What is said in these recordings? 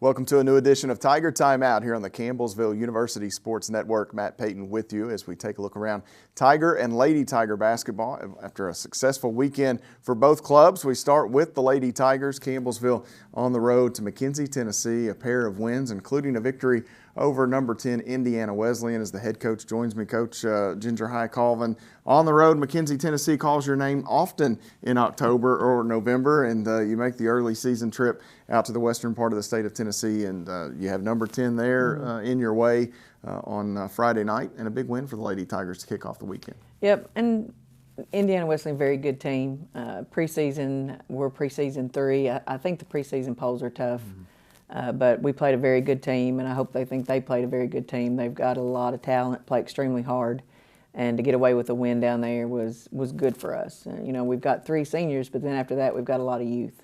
Welcome to a new edition of Tiger Timeout here on the Campbellsville University Sports Network. Matt Payton with you as we take a look around Tiger and Lady Tiger basketball. After a successful weekend for both clubs, we start with the Lady Tigers. Campbellsville on the road to McKenzie, Tennessee, a pair of wins, including a victory over number 10 Indiana Wesleyan. As the head coach joins me, Coach Ginger High Colvin. On the road, McKenzie, Tennessee calls your name often in October or November, and you make the early season trip out to the western part of the state of Tennessee, and you have number 10 there in your way on Friday night, and a big win for the Lady Tigers to kick off the weekend. Yep, and Indiana Wesleyan, very good team. Preseason, we're preseason 3. I think the preseason polls are tough. But we played a very good team, and I hope they think they played a very good team. They've got a lot of talent, play extremely hard, and to get away with a win down there was good for us. You know, we've got 3 seniors, but then after that we've got a lot of youth.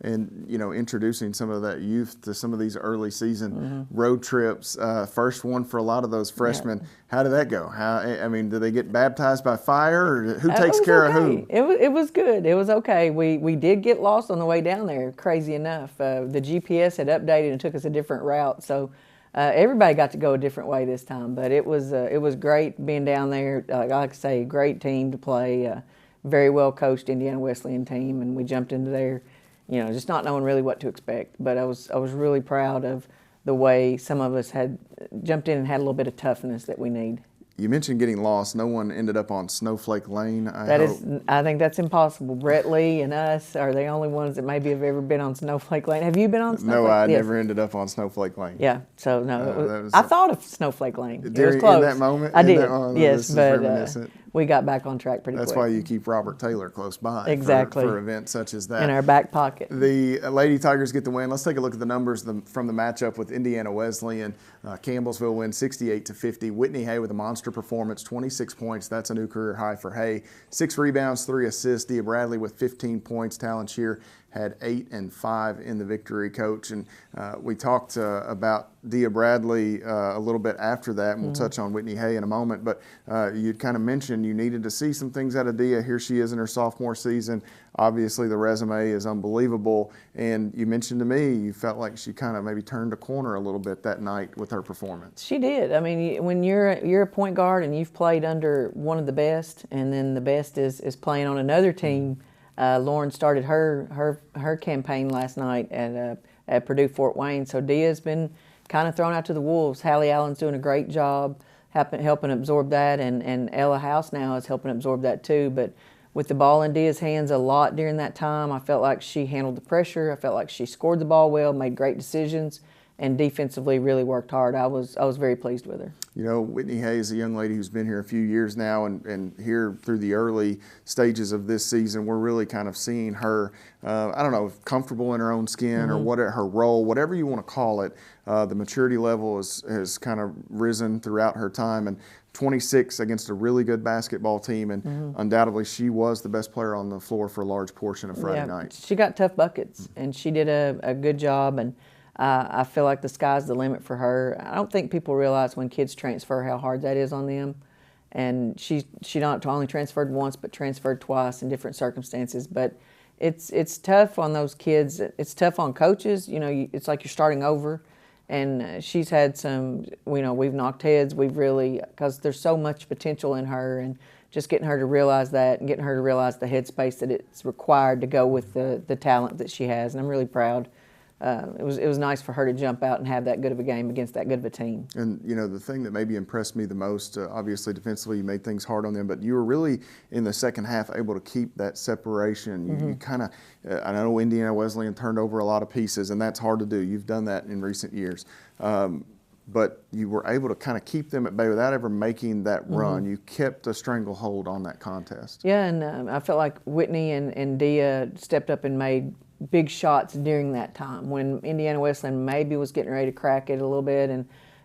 And, you know, introducing some of that youth to some of these early season road trips, first one for a lot of those freshmen. Yeah. How did that go? I mean, did they get baptized by fire, or who takes care of who? It was good. It was okay. We did get lost on the way down there, crazy enough. The GPS had updated and took us a different route, so everybody got to go a different way this time. But it was great being down there. Like I say, great team to play, very well coached Indiana Wesleyan team, and we jumped into there, you know, just not knowing really what to expect. But I was really proud of the way some of us had jumped in and had a little bit of toughness that we need. You mentioned getting lost. No one ended up on Snowflake Lane, I think that's impossible. Brett Lee and us are the only ones that maybe have ever been on Snowflake Lane. Have you been on Snowflake? No, I never ended up on Snowflake Lane. Yeah, so no, I thought of Snowflake Lane. It was close. In that moment? I did, yes, but we got back on track pretty quick. That's why you keep Robert Taylor close by. Exactly. For events such as that. In our back pocket. The Lady Tigers get the win. Let's take a look at the numbers from the matchup with Indiana Wesleyan. Campbellsville wins 68-50. Whitney Hay with a monster performance, 26 points. That's a new career high for Hay. 6 rebounds, 3 assists. Dia Bradley with 15 points. Talon Shear had 8 and 5 in the victory, Coach. And we talked about Dia Bradley a little bit after that, and we'll touch on Whitney Hay in a moment. But you'd kind of mentioned you needed to see some things out of Dia. Here she is in her sophomore season. Obviously, the resume is unbelievable. And you mentioned to me you felt like she kind of maybe turned a corner a little bit that night with her performance. She did. I mean, when you're a point guard and you've played under one of the best, and then the best is playing on another team. Lauren started her campaign last night at Purdue Fort Wayne, so Dia's been kind of thrown out to the wolves. Hallie Allen's doing a great job helping absorb that, and Ella House now is helping absorb that too. But with the ball in Dia's hands a lot during that time, I felt like she handled the pressure. I felt like she scored the ball well, made great decisions, and defensively really worked hard. I was very pleased with her. You know, Whitney Hay is a young lady who's been here a few years now, and here through the early stages of this season, we're really kind of seeing her, I don't know, comfortable in her own skin or what her role, whatever you want to call it. The maturity level has kind of risen throughout her time, and 26 against a really good basketball team, and undoubtedly she was the best player on the floor for a large portion of Friday night. She got tough buckets, and she did a good job, and I feel like the sky's the limit for her. I don't think people realize when kids transfer how hard that is on them. And she not only transferred once, but transferred twice in different circumstances. But it's tough on those kids. It's tough on coaches. You know, it's like you're starting over. And she's had some, you know, we've knocked heads. We've really, because there's so much potential in her, and just getting her to realize that and getting her to realize the headspace that it's required to go with the talent that she has. And I'm really proud. It was nice for her to jump out and have that good of a game against that good of a team. And, you know, the thing that maybe impressed me the most, obviously defensively you made things hard on them, but you were really in the second half able to keep that separation. You kind of, I know Indiana Wesleyan turned over a lot of pieces, and that's hard to do. You've done that in recent years. But you were able to kind of keep them at bay without ever making that run. You kept a stranglehold on that contest. Yeah, and I felt like Whitney and Dia stepped up and made big shots during that time when Indiana Wesleyan maybe was getting ready to crack it a little bit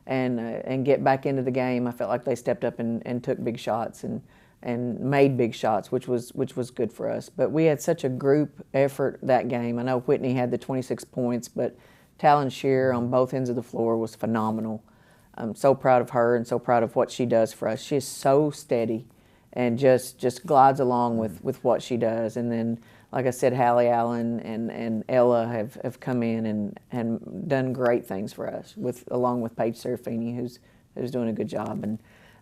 and get back into the game. I felt like they stepped up and took big shots and made big shots, which was good for us. But we had such a group effort that game. I know Whitney had the 26 points, but Talon Shear on both ends of the floor was phenomenal. I'm so proud of her and so proud of what she does for us. She is so steady and just glides along with what she does. And then like I said, Hallie Allen and Ella have come in and done great things for us, along with Paige Serafini, who's doing a good job. And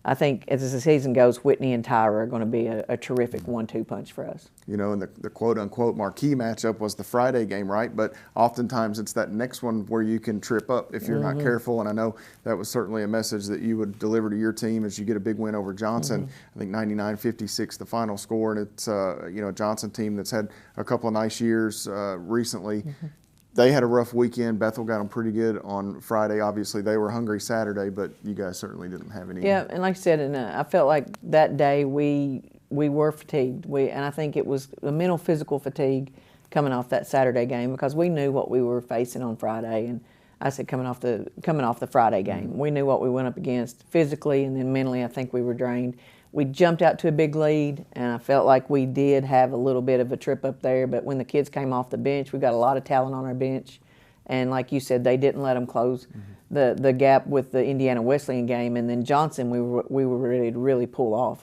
I think as the season goes, Whitney and Tyra are going to be a terrific 1-2 punch for us. You know, and the quote-unquote marquee matchup was the Friday game, right? But oftentimes it's that next one where you can trip up if you're not careful. And I know that was certainly a message that you would deliver to your team as you get a big win over Johnson. I think 99-56 the final score, and it's you know, a Johnson team that's had a couple of nice years recently. They had a rough weekend. Bethel got them pretty good on Friday. Obviously, they were hungry Saturday, but you guys certainly didn't have any. Yeah, and like I said, and I felt like that day we were fatigued. And I think it was a mental, physical fatigue coming off that Saturday game, because we knew what we were facing on Friday. And I said coming off the Friday game, we knew what we went up against physically, and then mentally. I think we were drained. We jumped out to a big lead, and I felt like we did have a little bit of a trip up there. But when the kids came off the bench, we got a lot of talent on our bench. And like you said, they didn't let them close the gap with the Indiana Wesleyan game. And then Johnson, we were ready to really pull off.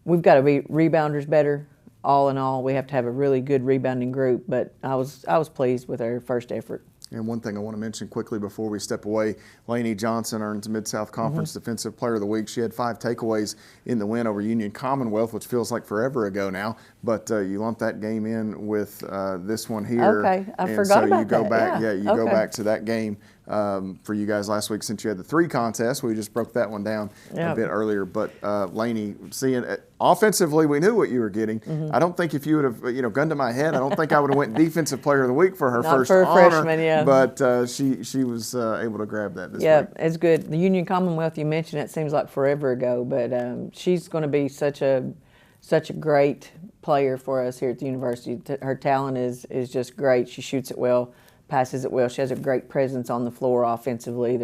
We've got to be rebounders better. All in all, we have to have a really good rebounding group. But I was pleased with our first effort. And one thing I want to mention quickly before we step away, Lainey Johnson earns Mid-South Conference Defensive Player of the Week. She had 5 takeaways in the win over Union Commonwealth, which feels like forever ago now. But you lump that game in with this one here. Okay, I and forgot so about you go that. back, yeah, you go back to that game for you guys last week, since you had the 3 contests. We just broke that one down a bit earlier. But Lainey, seeing offensively, we knew what you were getting. I don't think if you would have gunned to my head, I don't think I would have went Defensive Player of the Week for her Not first for a honor. freshman, yeah. But she was able to grab that this week. Yeah, it's good. The Union Commonwealth, you mentioned, it seems like forever ago, but she's going to be such a great player for us here at the university. Her talent is just great. She shoots it well, passes it well. She has a great presence on the floor offensively.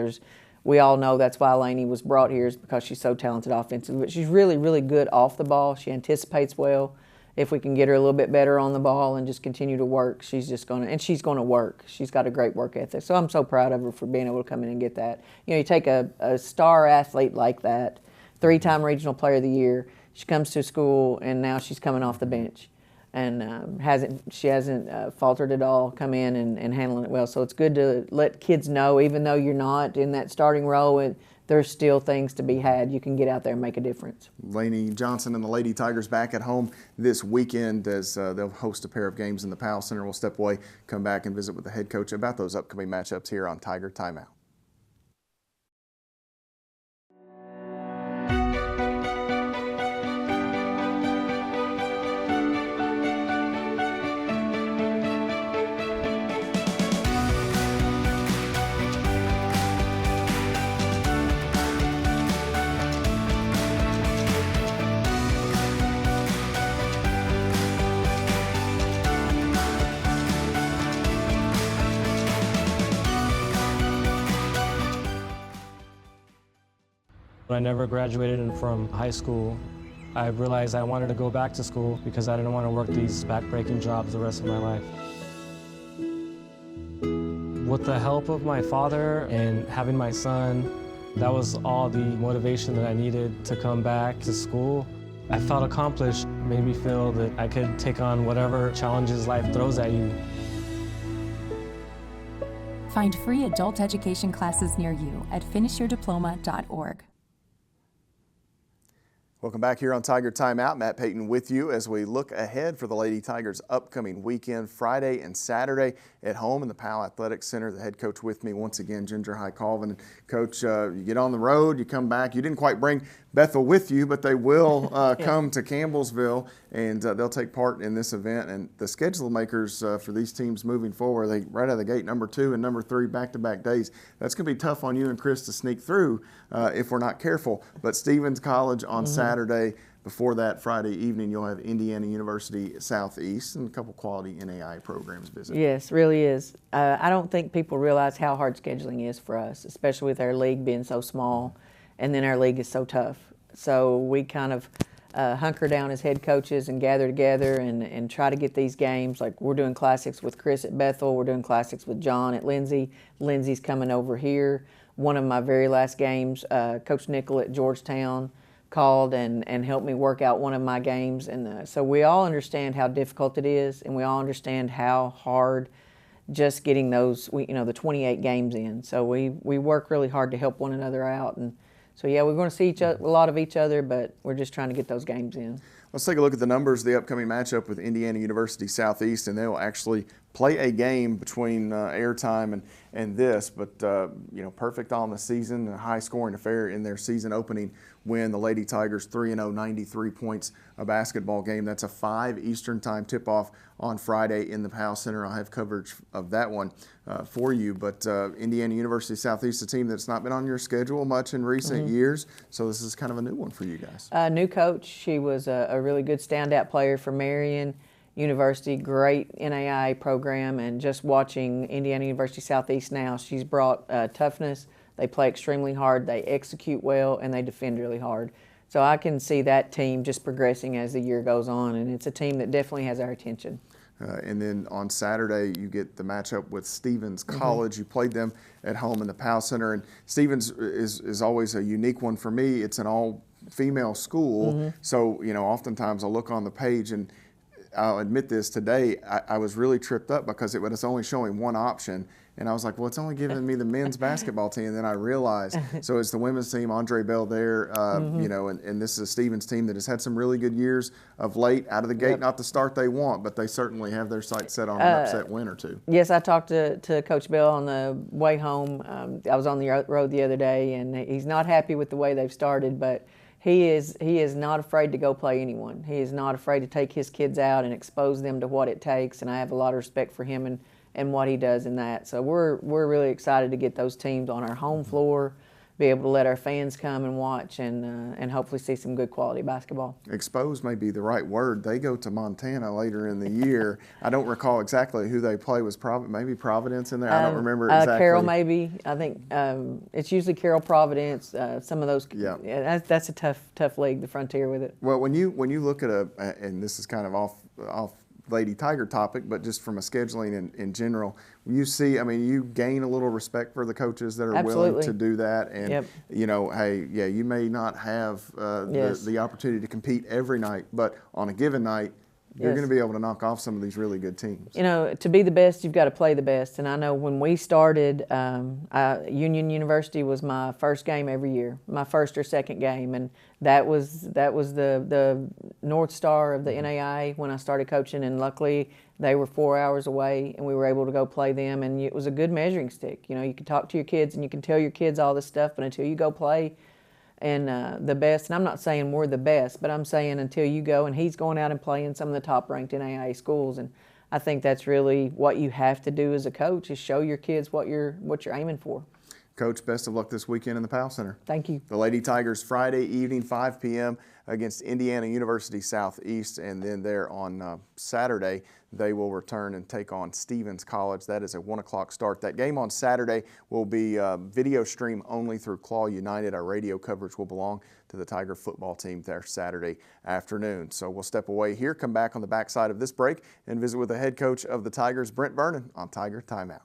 We all know that's why Lainey was brought here, is because she's so talented offensively. But she's really, really good off the ball. She anticipates well. If we can get her a little bit better on the ball and just continue to work, she's going to work. She's got a great work ethic. So I'm so proud of her for being able to come in and get that. You know, you take a star athlete like that, 3-time Regional Player of the Year. She comes to school, and now she's coming off the bench, and she hasn't faltered at all, come in and handling it well. So it's good to let kids know, even though you're not in that starting role, there's still things to be had. You can get out there and make a difference. Lainey Johnson and the Lady Tigers back at home this weekend as they'll host a pair of games in the Powell Center. We'll step away, come back, and visit with the head coach about those upcoming matchups here on Tiger Timeout. When I never graduated from high school, I realized I wanted to go back to school because I didn't want to work these back-breaking jobs the rest of my life. With the help of my father and having my son, that was all the motivation that I needed to come back to school. I felt accomplished, made me feel that I could take on whatever challenges life throws at you. Find free adult education classes near you at finishyourdiploma.org. Welcome back here on Tiger Timeout. Matt Payton with you as we look ahead for the Lady Tigers' upcoming weekend, Friday and Saturday at home in the Powell Athletic Center. The head coach with me once again, Ginger High Colvin. Coach, you get on the road, you come back. You didn't quite bring Bethel with you, but they will come to Campbellsville, and they'll take part in this event. And the schedule makers for these teams moving forward, they right out of the gate, number 2 and number 3 back-to-back days. That's going to be tough on you and Chris to sneak through if we're not careful. But Stevens College on Saturday. Before that, Friday evening, you'll have Indiana University Southeast and a couple quality NAI programs visit. Yes, really is. I don't think people realize how hard scheduling is for us, especially with our league being so small, and then our league is so tough. So we kind of hunker down as head coaches and gather together and try to get these games. Like, we're doing classics with Chris at Bethel. We're doing classics with John at Lindsay. Lindsay's coming over here. One of my very last games, Coach Nickel at Georgetown. called and helped me work out one of my games. And so we all understand how difficult it is, and we all understand how hard just getting those, the 28 games in. So we work really hard to help one another out. And so, yeah, we're going to see a lot of each other, but we're just trying to get those games in. Let's take a look at the numbers. The upcoming matchup with Indiana University Southeast, and they'll actually play a game between airtime and this, but perfect on the season, a high-scoring affair in their season opening win. The Lady Tigers 3-0, 93 points, a basketball game. That's a 5 Eastern time tip-off on Friday in the Powell Center. I'll have coverage of that one for you. But Indiana University Southeast, a team that's not been on your schedule much in recent years, so this is kind of a new one for you guys. New coach. She was a really good standout player for Marion University, great NAI program, and just watching Indiana University Southeast now, she's brought toughness. They play extremely hard, they execute well, and they defend really hard. So I can see that team just progressing as the year goes on, and it's a team that definitely has our attention. And then on Saturday, you get the matchup with Stevens College. You played them at home in the Powell Center, and Stevens is always a unique one for me. It's an all-female school, so oftentimes I'll look on the page, and I'll admit this today, I was really tripped up because it was only showing one option. And I was like, well, it's only giving me the men's basketball team. And then I realized, so it's the women's team, Andre Bell there, and this is a Stevens team that has had some really good years of late, out of the gate, not the start they want, but they certainly have their sights set on an upset win or two. Yes, I talked to Coach Bell on the way home. I was on the road the other day, and he's not happy with the way they've started, but he is not afraid to go play anyone. He is not afraid to take his kids out and expose them to what it takes, and I have a lot of respect for him and what he does in that. So we're really excited to get those teams on our home floor, be able to let our fans come and watch, and hopefully see some good quality basketball. Expose may be the right word. They go to Montana later in the year. I don't recall exactly who they play. Was maybe Providence in there? I don't remember exactly. Carroll maybe. I think it's usually Carroll, Providence. Some of those. Yeah, that's a tough league, the Frontier with it. Well, when you look at and this is kind of off Lady Tiger topic, but just from a scheduling in general, you see, you gain a little respect for the coaches that are willing to do that. And, hey, you may not have the opportunity to compete every night, but on a given night, you're going to be able to knock off some of these really good teams. To be the best, you've got to play the best. And I know when we started, Union University was my first game every year, my first or second game, and that was the North Star of the NAI when I started coaching. And luckily, they were 4 hours away, and we were able to go play them. And it was a good measuring stick. You can talk to your kids and you can tell your kids all this stuff, but until you go play. And the best, and I'm not saying we're the best, but I'm saying until you go, and he's going out and playing some of the top-ranked NAIA schools, and I think that's really what you have to do as a coach is show your kids what you're aiming for. Coach, best of luck this weekend in the Powell Center. Thank you. The Lady Tigers Friday evening, 5 p.m. against Indiana University Southeast, and then there on Saturday, they will return and take on Stevens College. That is a 1 o'clock start. That game on Saturday will be video stream only through Claw United. Our radio coverage will belong to the Tiger football team there Saturday afternoon. So we'll step away here, come back on the backside of this break, and visit with the head coach of the Tigers, Brent Vernon, on Tiger Timeout.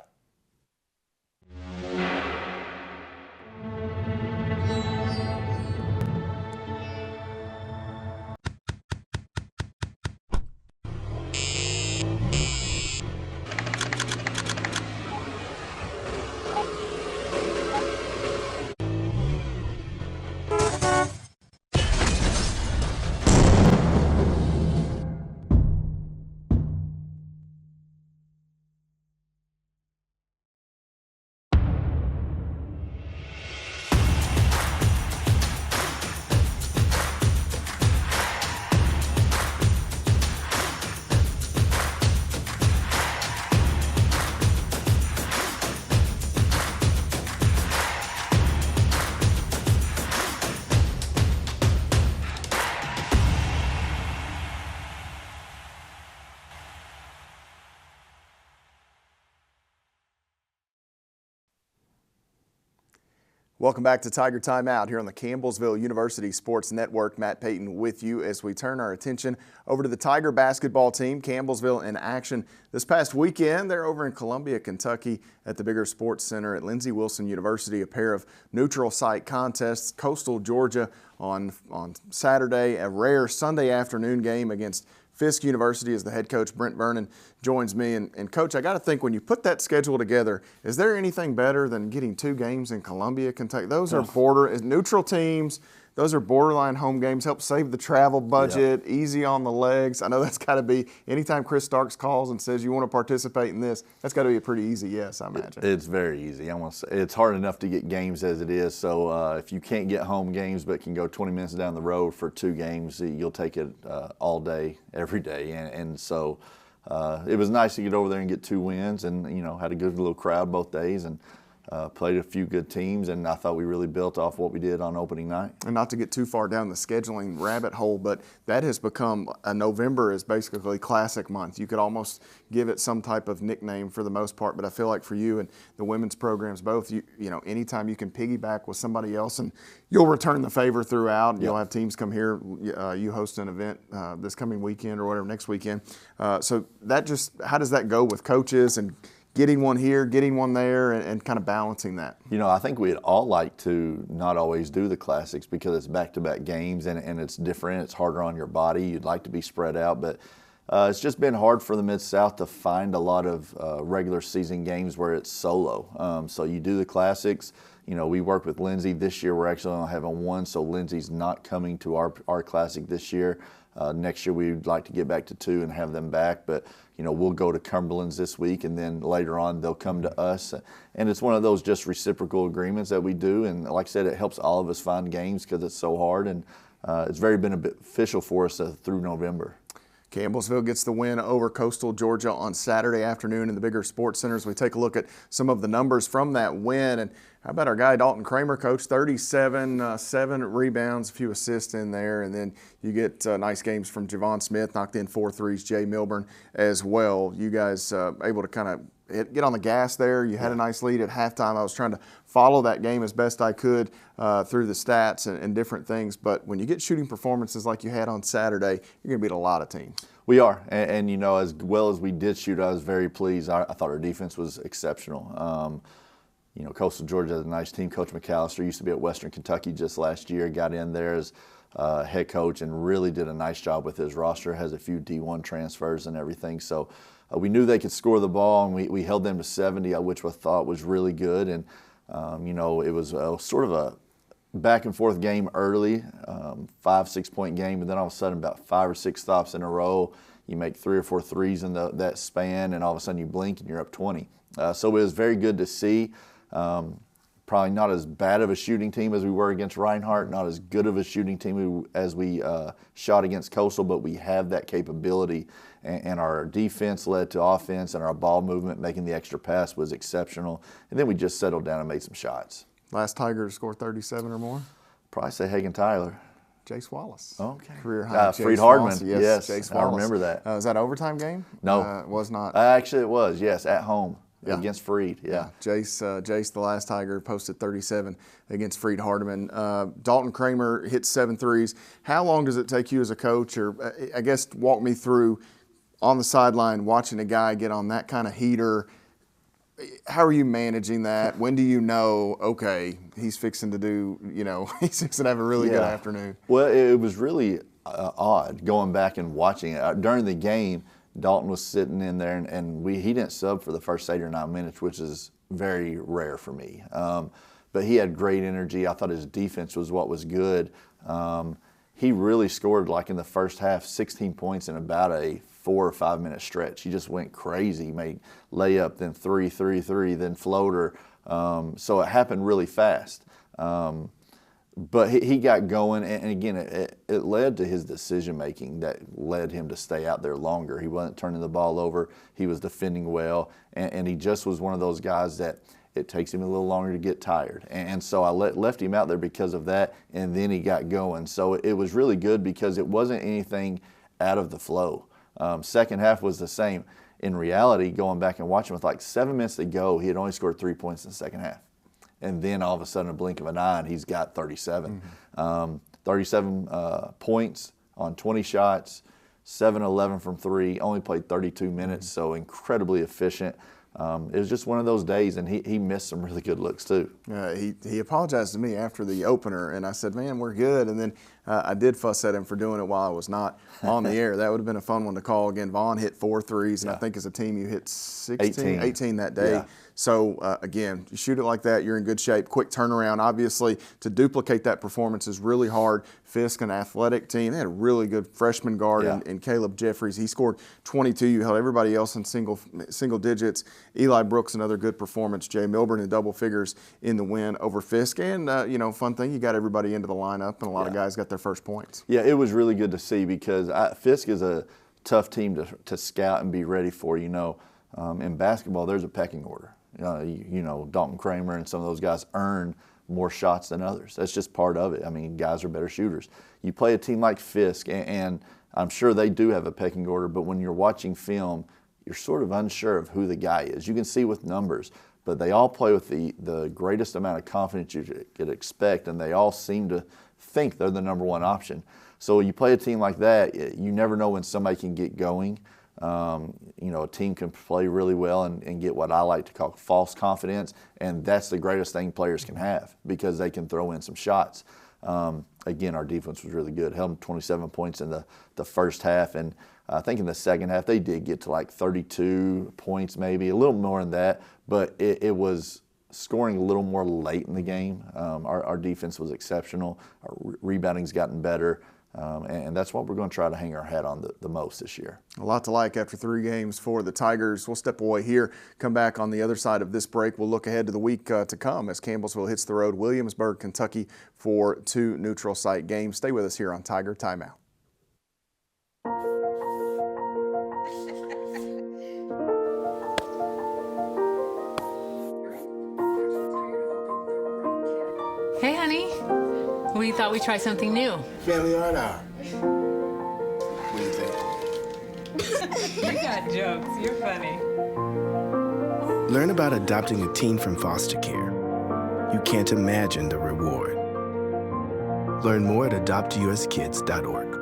Welcome back to Tiger Timeout here on the Campbellsville University Sports Network. Matt Payton with you as we turn our attention over to the Tiger basketball team. Campbellsville in action this past weekend. They're over in Columbia, Kentucky at the Bigger Sports Center at Lindsey Wilson University. A pair of neutral site contests. Coastal Georgia on Saturday, a rare Sunday afternoon game against Fisk University as the head coach Brent Vernon joins me. And Coach, I got to think, when you put that schedule together, is there anything better than getting 2 games in Columbia, Kentucky? Those are neutral teams. Those are borderline home games, help save the travel budget, easy on the legs. I know that's got to be, anytime Chris Starks calls and says you want to participate in this, that's got to be a pretty easy yes, I imagine. It's very easy. I want to say it's hard enough to get games as it is. So if you can't get home games but can go 20 minutes down the road for 2 games, you'll take it all day, every day. And so it was nice to get over there and get 2 wins, and had a good little crowd both days, and played a few good teams, and I thought we really built off what we did on opening night. And not to get too far down the scheduling rabbit hole, but that has become, November is basically classic month. You could almost give it some type of nickname for the most part, but I feel like for you and the women's programs both, you know, anytime you can piggyback with somebody else and you'll return the favor throughout. You'll have teams come here, you host an event this coming weekend or whatever, next weekend. So that just, how does that go with coaches and getting one here, getting one there, and kind of balancing that? I think we'd all like to not always do the classics because it's back-to-back games and it's different. It's harder on your body. You'd like to be spread out, but it's just been hard for the Mid-South to find a lot of regular season games where it's solo. So you do the classics. We work with Lindsey. This year we're actually only having 1, so Lindsey's not coming to our classic this year. Next year we'd like to get back to 2 and have them back, but we'll go to Cumberland's this week, and then later on they'll come to us. And it's one of those just reciprocal agreements that we do, and like I said, it helps all of us find games because it's so hard, and it's very beneficial for us through November. Campbellsville gets the win over Coastal Georgia on Saturday afternoon in the Bigger Sports Centers. We take a look at some of the numbers from that win. And how about our guy Dalton Kramer, Coach? 37, 7 rebounds, a few assists in there. And then you get nice games from Javon Smith, knocked in 4 threes, Jay Milburn as well. You guys able to kind of get on the gas there. You had a nice lead at halftime. I was trying to follow that game as best I could through the stats and different things. But when you get shooting performances like you had on Saturday, you're going to beat a lot of teams. We are. And as well as we did shoot, I was very pleased. I thought our defense was exceptional. Coastal Georgia is a nice team. Coach McAllister used to be at Western Kentucky just last year, got in there as head coach and really did a nice job with his roster, has a few D1 transfers and everything. So we knew they could score the ball, and we held them to 70, which I thought was really good. And, it was sort of a back-and-forth game early, 5-6 point game, but then all of a sudden about 5 or 6 stops in a row, you make 3 or 4 threes in that span, and all of a sudden you blink and you're up 20. So it was very good to see. Probably not as bad of a shooting team as we were against Reinhardt, not as good of a shooting team as we shot against Coastal, but we have that capability, and our defense led to offense, and our ball movement, making the extra pass, was exceptional. And then we just settled down and made some shots. Last Tiger to score 37 or more? Probably say Hagen Tyler. Jace Wallace. Okay. Career high. Freed Hardman. Yes, Jace Wallace. I remember that. Was that overtime game? No. It was not. Actually, it was, yes, at home. Yeah. Against Freed, yeah. Jace, the last Tiger, posted 37 against Freed Hardeman. Dalton Kramer hit 7 threes. How long does it take you as a coach, or I guess walk me through on the sideline watching a guy get on that kind of heater? How are you managing that? When do you know, okay, he's fixing to do, he's fixing to have a really good afternoon? Well, it was really odd going back and watching it. During the game, Dalton was sitting in there, and he didn't sub for the first 8 or 9 minutes, which is very rare for me. But he had great energy. I thought his defense was what was good. He really scored, like in the first half, 16 points in about a 4 or 5 minute stretch. He just went crazy. He made layup, then 3, then floater. So it happened really fast. But he got going, and again, it led to his decision-making that led him to stay out there longer. He wasn't turning the ball over. He was defending well, and he just was one of those guys that it takes him a little longer to get tired. And so I left him out there because of that, and then he got going. So it was really good because it wasn't anything out of the flow. Second half was the same. In reality, going back and watching with like 7 minutes to go, he had only scored 3 points in the second half. And then all of a sudden, a blink of an eye, and he's got 37. 37 points on 20 shots, 7-11 from three, only played 32 minutes, so incredibly efficient. It was just one of those days, and he missed some really good looks too. He apologized to me after the opener, and I said, man, we're good. And then I did fuss at him for doing it while I was not on the air. That would have been a fun one to call. Again, Vaughn hit 4 threes, and I think as a team you hit 18 that day. Yeah. So, again, you shoot it like that, you're in good shape. Quick turnaround. Obviously, to duplicate that performance is really hard. Fisk, an athletic team, they had a really good freshman guard in Caleb Jeffries. He scored 22. You held everybody else in single digits. Eli Brooks, another good performance. Jay Milburn in double figures in the win over Fisk. And, fun thing, you got everybody into the lineup, and a lot of guys got their first points. Yeah, it was really good to see because Fisk is a tough team to scout and be ready for. In basketball, there's a pecking order. Dalton Kramer and some of those guys earn more shots than others. That's just part of it. I mean, guys are better shooters. You play a team like Fisk, and I'm sure they do have a pecking order, but when you're watching film, you're sort of unsure of who the guy is. You can see with numbers, but they all play with the greatest amount of confidence you could expect, and they all seem to think they're the number one option. So you play a team like that, you never know when somebody can get going. A team can play really well and get what I like to call false confidence, and that's the greatest thing players can have because they can throw in some shots. Again, our defense was really good. Held them 27 points in the first half, and I think in the second half they did get to like 32 points maybe, a little more than that, but it was scoring a little more late in the game. Our defense was exceptional. Our rebounding's gotten better. And that's what we're going to try to hang our hat on the most this year. A lot to like after 3 games for the Tigers. We'll step away here, come back on the other side of this break. We'll look ahead to the week to come as Campbellsville hits the road, Williamsburg, Kentucky, for 2 neutral site games. Stay with us here on Tiger Timeout. Hey, honey. We thought we'd try something new. Family art hour. What do you think? You got jokes. You're funny. Learn about adopting a teen from foster care. You can't imagine the reward. Learn more at adoptuskids.org.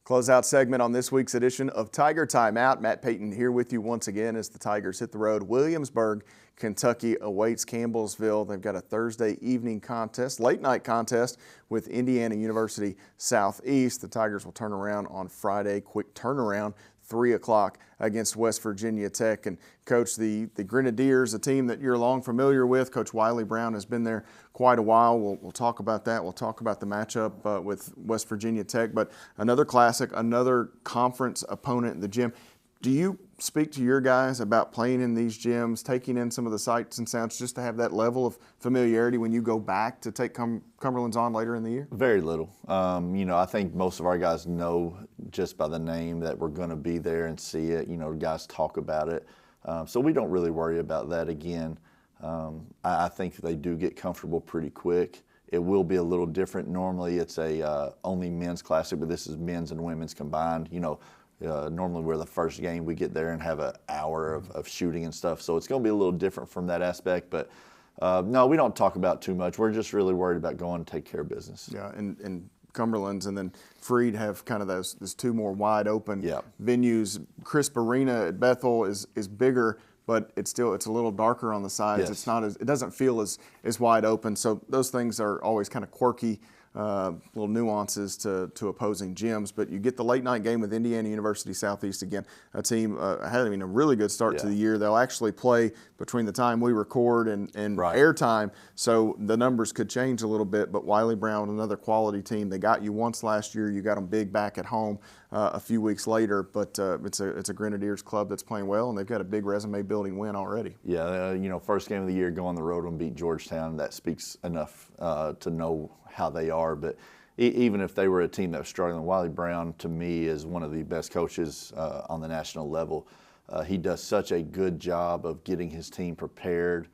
Closeout segment on this week's edition of Tiger Timeout. Matt Payton here with you once again as the Tigers hit the road. Williamsburg, Kentucky awaits Campbellsville. They've got a Thursday evening contest, late night contest with Indiana University Southeast. The Tigers will turn around on Friday, quick turnaround, 3 o'clock against West Virginia Tech. And Coach, the Grenadiers, a team that you're long familiar with. Coach Wiley Brown has been there quite a while. We'll talk about that. We'll talk about the matchup with West Virginia Tech. But another classic, another conference opponent in the gym. Do you speak to your guys about playing in these gyms, taking in some of the sights and sounds just to have that level of familiarity when you go back to take Cumberland's on later in the year? Very little. I think most of our guys know just by the name that we're going to be there and see it. Guys talk about it. So we don't really worry about that. Again, I think they do get comfortable pretty quick. It will be a little different. Normally it's a only men's classic, but this is men's and women's combined. Normally we're the first game, we get there and have an hour of shooting and stuff. So it's going to be a little different from that aspect. But no, we don't talk about too much. We're just really worried about going to take care of business. Yeah, and Cumberland's and then Freed have kind of those 2 more wide open venues. Crisp Arena at Bethel is bigger, but it's a little darker on the sides. Yes. It doesn't feel as wide open. So those things are always kind of quirky little nuances to opposing gyms. But you get the late night game with Indiana University Southeast again, a team had a really good start to the year. They'll actually play between the time we record and airtime, so the numbers could change a little bit. But Wiley Brown, another quality team. They got you once last year. You got them big back at home a few weeks later. But it's a Grenadiers club that's playing well, and they've got a big resume-building win already. Yeah, first game of the year, go on the road and beat Georgetown. That speaks enough to know how they are. But even if they were a team that was struggling, Wiley Brown, to me, is one of the best coaches on the national level. He does such a good job of getting his team prepared.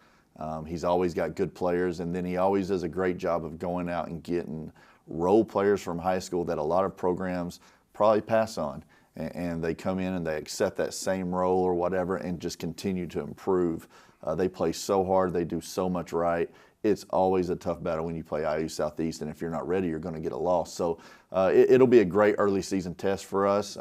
He's always got good players, and then he always does a great job of going out and getting role players from high school that a lot of programs probably pass on. And they come in and they accept that same role or whatever and just continue to improve. They play so hard. They do so much right. It's always a tough battle when you play IU Southeast, and if you're not ready, you're going to get a loss. So it'll be a great early season test for us.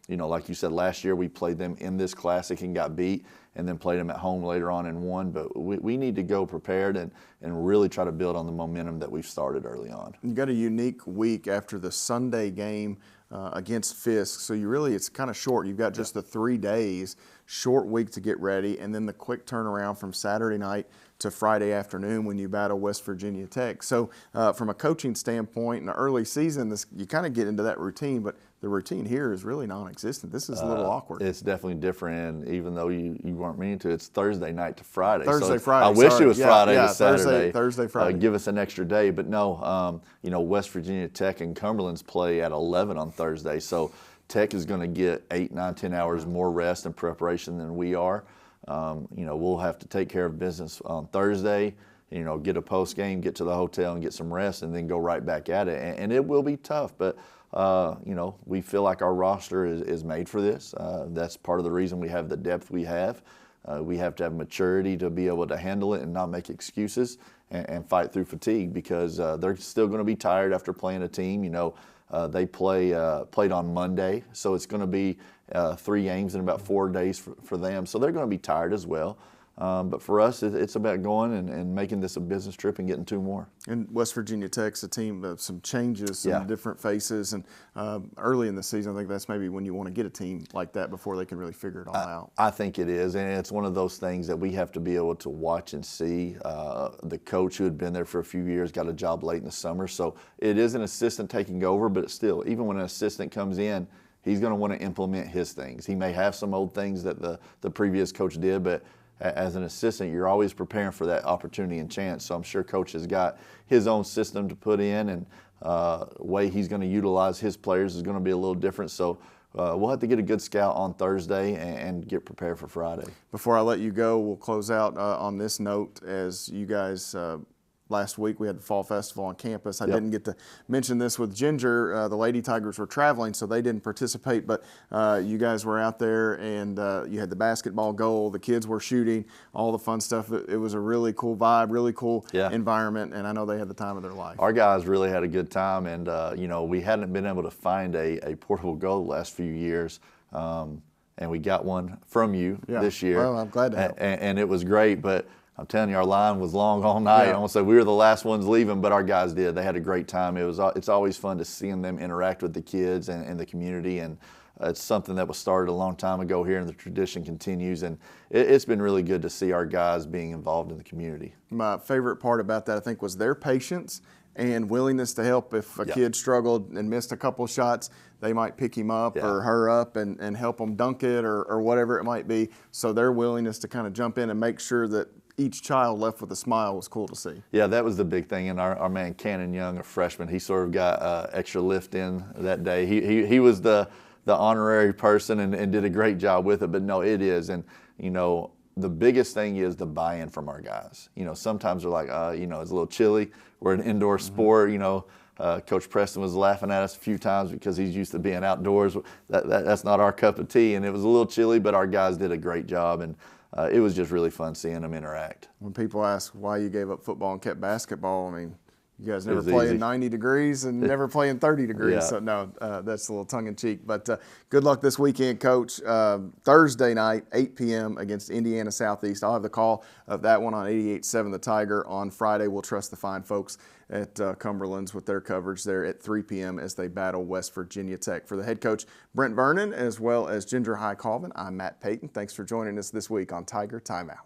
Like you said, last year we played them in this classic and got beat, and then played them at home later on and won. But we need to go prepared and really try to build on the momentum that we've started early on. You got a unique week after the Sunday game against Fisk, so it's kind of short. You've got just the 3 days, short week to get ready, and then the quick turnaround from Saturday night to Friday afternoon when you battle West Virginia Tech. So from a coaching standpoint, in the early season, you kind of get into that routine, but the routine here is really non-existent. This is a little awkward. It's definitely different, and even though you weren't meaning to, it's Thursday night to Friday. Friday. I wish it was Friday to Saturday. Thursday, Friday. Give us an extra day, but no. West Virginia Tech and Cumberland's play at 11 on Thursday, so Tech is going to get 8, 9, 10 hours more rest and preparation than we are. We'll have to take care of business on Thursday. Get a post game, get to the hotel, and get some rest, and then go right back at it. And it will be tough, but we feel like our roster is made for this. That's part of the reason we have the depth we have. We have to have maturity to be able to handle it and not make excuses and fight through fatigue, because they're still going to be tired after playing a team. They played on Monday, so it's going to be 3 games in about 4 days for them. So they're going to be tired as well. But for us, it's about going and making this a business trip and getting 2 more. And West Virginia Tech's a team of some changes, some different faces. And early in the season, I think that's maybe when you want to get a team like that before they can really figure it all out. I think it is. And it's one of those things that we have to be able to watch and see. The coach who had been there for a few years got a job late in the summer. So it is an assistant taking over, but still, even when an assistant comes in, he's going to want to implement his things. He may have some old things that the previous coach did, but as an assistant, you're always preparing for that opportunity and chance. So I'm sure Coach has got his own system to put in, and way he's going to utilize his players is going to be a little different. So we'll have to get a good scout on Thursday and get prepared for Friday. Before I let you go, we'll close out on this note. As you guys last week we had the Fall Festival on campus. I didn't get to mention this with Ginger. The Lady Tigers were traveling, so they didn't participate, but you guys were out there, and you had the basketball goal. The kids were shooting, all the fun stuff. It was a really cool vibe, really cool environment, and I know they had the time of their life. Our guys really had a good time, and we hadn't been able to find a portable goal the last few years. And we got one from you this year. Well, I'm glad to help. And it was great, but I'm telling you, our line was long all night. I won't say we were the last ones leaving, but our guys did. They had a great time. It's always fun to seeing them interact with the kids and the community, and it's something that was started a long time ago here, and the tradition continues, and it's been really good to see our guys being involved in the community. My favorite part about that, I think, was their patience and willingness to help. If a kid struggled and missed a couple shots, they might pick him up or her up and help them dunk it or whatever it might be. So their willingness to kind of jump in and make sure that each child left with a smile was cool to see. Yeah, that was the big thing. And our man Cannon Young, a freshman, he sort of got extra lift in that day. He was the honorary person and did a great job with it. But no, it is. And, the biggest thing is the buy-in from our guys. Sometimes they're like, it's a little chilly. We're an indoor sport. Coach Preston was laughing at us a few times because he's used to being outdoors. That's not our cup of tea. And it was a little chilly, but our guys did a great job. And it was just really fun seeing them interact. When people ask why you gave up football and kept basketball, I mean, You guys never was play easy. in 90 degrees and never play in 30 degrees. Yeah. So, no, that's a little tongue-in-cheek. But good luck this weekend, Coach. Thursday night, 8 p.m. against Indiana Southeast. I'll have the call of that one on 88.7 The Tiger. On Friday, we'll trust the fine folks at Cumberland's with their coverage there at 3 p.m. as they battle West Virginia Tech. For the head coach, Brent Vernon, as well as Ginger High Colvin, I'm Matt Payton. Thanks for joining us this week on Tiger Timeout.